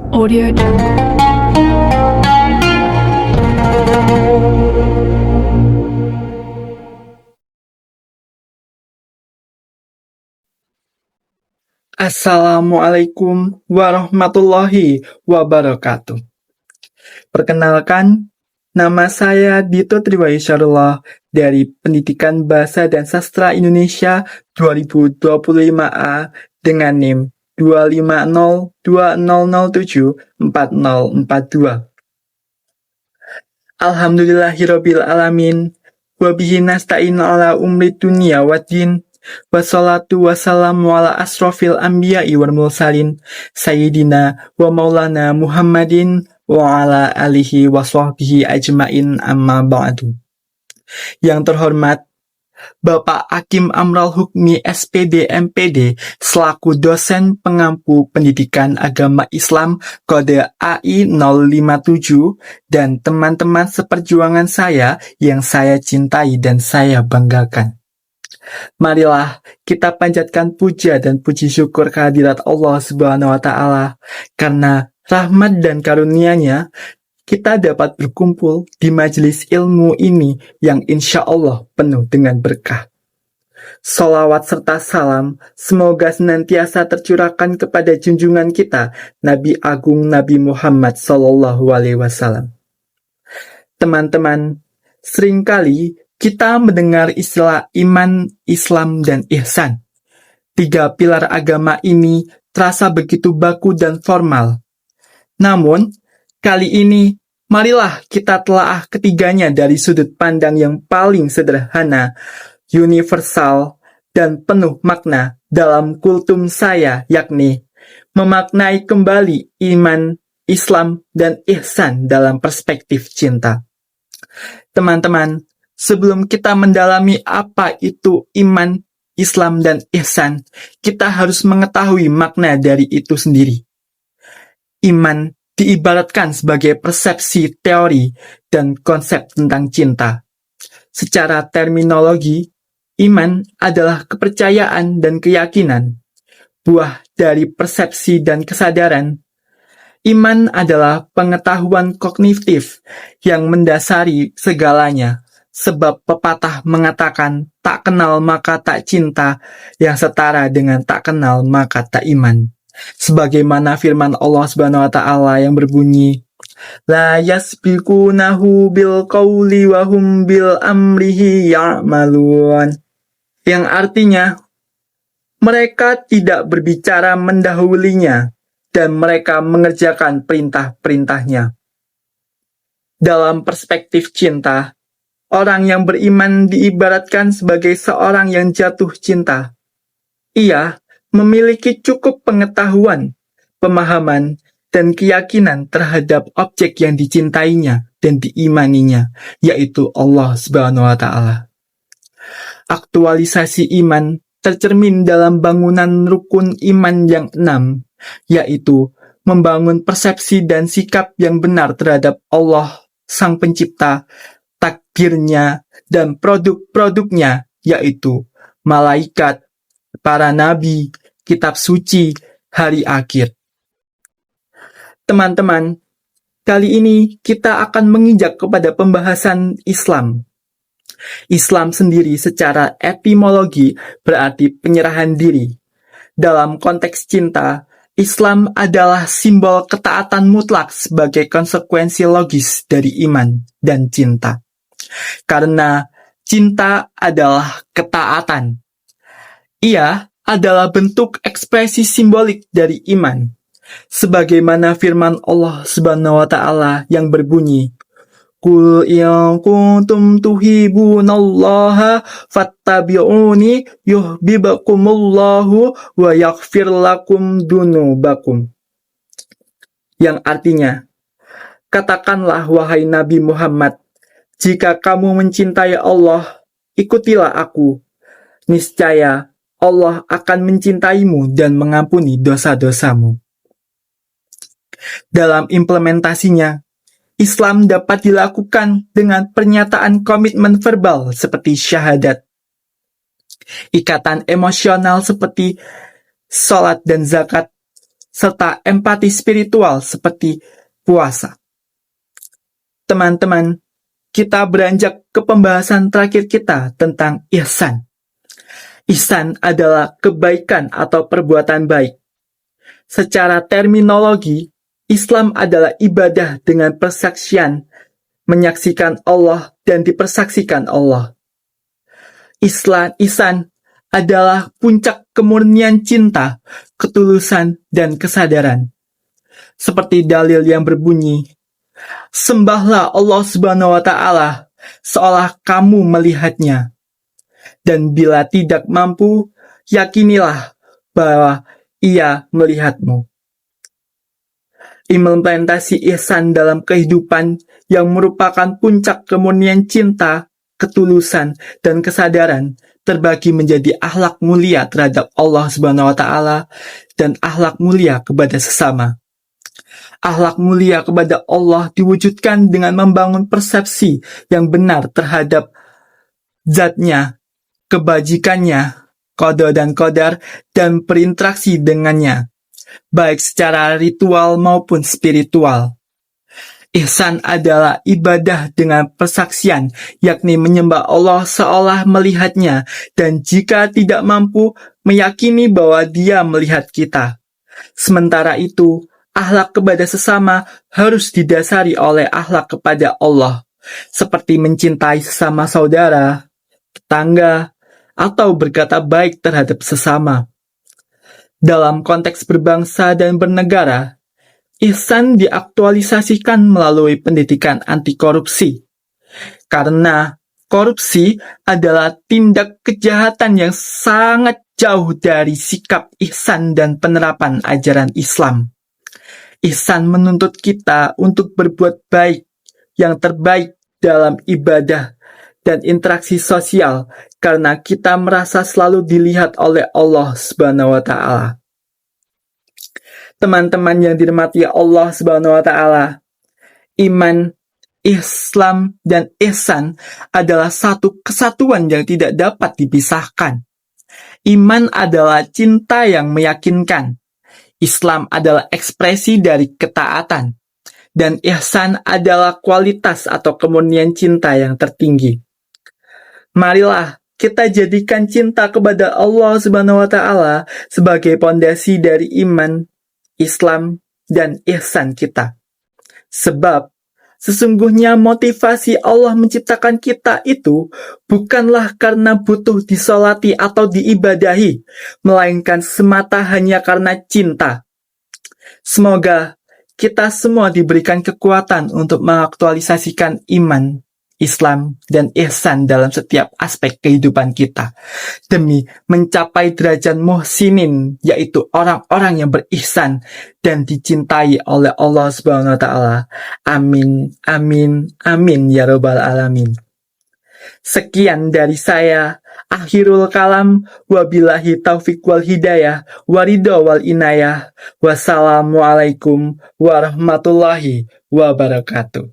Audio Jungle. Assalamualaikum warahmatullahi wabarakatuh. Perkenalkan, nama saya Dito Triwahyusarullah dari Pendidikan Bahasa dan Sastra Indonesia 2025A dengan NIM 25020074042. Alhamdulillahirabbil alamin. Wabihi nasta'in ala umri dunia waddin. Wassalatu wassalamu ala asrofil anbiya'i wal mursalin Sayyidina wa maulana Muhammadin wa ala alihi wa sahbihi ajmain amma ba'du. Yang terhormat Bapak Hakim Amral Hukmi SPD MPD selaku dosen pengampu pendidikan agama Islam kode AI 057 dan teman-teman seperjuangan saya yang saya cintai dan saya banggakan. Marilah kita panjatkan puja dan puji syukur kehadirat Allah Subhanahu wa Ta'ala, karena rahmat dan karunia-Nya kita dapat berkumpul di majelis ilmu ini yang insya Allah penuh dengan berkah. Salawat serta salam semoga senantiasa tercurahkan kepada junjungan kita Nabi Agung Nabi Muhammad SAW. Teman-teman, seringkali kita mendengar istilah iman, Islam, dan ihsan. 3 pilar agama ini terasa begitu baku dan formal. Namun, kali ini, marilah kita telaah ketiganya dari sudut pandang yang paling sederhana, universal, dan penuh makna dalam kultum saya, yakni memaknai kembali iman, Islam, dan ihsan dalam perspektif cinta. Teman-teman, sebelum kita mendalami apa itu iman, Islam, dan ihsan, kita harus mengetahui makna dari itu sendiri. Iman diibaratkan sebagai persepsi teori dan konsep tentang cinta. Secara terminologi, iman adalah kepercayaan dan keyakinan, buah dari persepsi dan kesadaran. Iman adalah pengetahuan kognitif yang mendasari segalanya, sebab pepatah mengatakan tak kenal maka tak cinta, yang setara dengan tak kenal maka tak iman. Sebagaimana firman Allah Subhanahu wa Ta'ala yang berbunyi, La yasbiqunahu bil qawli wa hum bil amrihi ya'malun. Yang artinya, mereka tidak berbicara mendahulunya, dan mereka mengerjakan perintah-perintahnya. Dalam perspektif cinta, orang yang beriman diibaratkan sebagai seorang yang jatuh cinta. Ia memiliki cukup pengetahuan, pemahaman, dan keyakinan terhadap objek yang dicintainya dan diimaninya, yaitu Allah Subhanahu wa Ta'ala. Aktualisasi iman tercermin dalam bangunan rukun iman yang 6, yaitu membangun persepsi dan sikap yang benar terhadap Allah, Sang Pencipta, takdirnya, dan produk-produknya, yaitu malaikat, para nabi, kitab suci, hari akhir. Teman-teman, kali ini kita akan menginjak kepada pembahasan Islam. Islam sendiri secara etimologi berarti penyerahan diri. Dalam konteks cinta, Islam adalah simbol ketaatan mutlak sebagai konsekuensi logis dari iman dan cinta. Karena cinta adalah ketaatan. Ia adalah bentuk ekspresi simbolik dari iman. Sebagaimana firman Allah Subhanahu wa Ta'ala yang berbunyi, Qul in kuntum tuhibbunallaha fattabi'uni yuhibbukumullahu wa yaghfir lakum dunubakum. Yang artinya, katakanlah wahai Nabi Muhammad, jika kamu mencintai Allah, ikutilah aku. Niscaya Allah akan mencintaimu dan mengampuni dosa-dosamu. Dalam implementasinya, Islam dapat dilakukan dengan pernyataan komitmen verbal seperti syahadat, ikatan emosional seperti sholat dan zakat, serta empati spiritual seperti puasa. Teman-teman, kita beranjak ke pembahasan terakhir kita tentang ihsan. Ihsan adalah kebaikan atau perbuatan baik. Secara terminologi, Islam adalah ibadah dengan persaksian, menyaksikan Allah dan dipersaksikan Allah. Ihsan adalah puncak kemurnian cinta, ketulusan, dan kesadaran. Seperti dalil yang berbunyi, "Sembahlah Allah Subhanahu wa Ta'ala seolah kamu melihatnya. Dan bila tidak mampu, yakinilah bahwa Ia melihatmu." Implementasi ihsan dalam kehidupan yang merupakan puncak kemurnian cinta, ketulusan, dan kesadaran terbagi menjadi akhlak mulia terhadap Allah Subhanahu wa Ta'ala dan akhlak mulia kepada sesama. Akhlak mulia kepada Allah diwujudkan dengan membangun persepsi yang benar terhadap zatnya, kebajikannya, qada dan qadar, dan berinteraksi dengannya, baik secara ritual maupun spiritual. Ihsan adalah ibadah dengan persaksian, yakni menyembah Allah seolah melihatnya, dan jika tidak mampu, meyakini bahwa Dia melihat kita. Sementara itu, akhlak kepada sesama harus didasari oleh akhlak kepada Allah, seperti mencintai sesama saudara, tetangga, atau berkata baik terhadap sesama. Dalam konteks berbangsa dan bernegara, ihsan diaktualisasikan melalui pendidikan anti korupsi. Karena korupsi adalah tindak kejahatan yang sangat jauh dari sikap ihsan dan penerapan ajaran Islam. Ihsan menuntut kita untuk berbuat baik, yang terbaik dalam ibadah dan interaksi sosial, karena kita merasa selalu dilihat oleh Allah Subhanahu wa Ta'ala. Teman-teman yang dirahmati Allah Subhanahu wa Ta'ala, iman, Islam, dan ihsan adalah satu kesatuan yang tidak dapat dipisahkan. Iman adalah cinta yang meyakinkan. Islam adalah ekspresi dari ketaatan. Dan ihsan adalah kualitas atau kemurnian cinta yang tertinggi. Marilah kita jadikan cinta kepada Allah Subhanahu wa Ta'ala sebagai pondasi dari iman, Islam, dan ihsan kita. Sebab sesungguhnya motivasi Allah menciptakan kita itu bukanlah karena butuh disolati atau diibadahi, melainkan semata hanya karena cinta. Semoga kita semua diberikan kekuatan untuk mengaktualisasikan iman, Islam, dan ihsan dalam setiap aspek kehidupan kita, demi mencapai derajat muhsinin, yaitu orang-orang yang berihsan dan dicintai oleh Allah Subhanahu wa Ta'ala. Amin, amin, amin ya Rabbal Alamin. Sekian dari saya, akhirul kalam, wabillahi taufiq wal hidayah, waridho wal inayah, wassalamualaikum warahmatullahi wabarakatuh.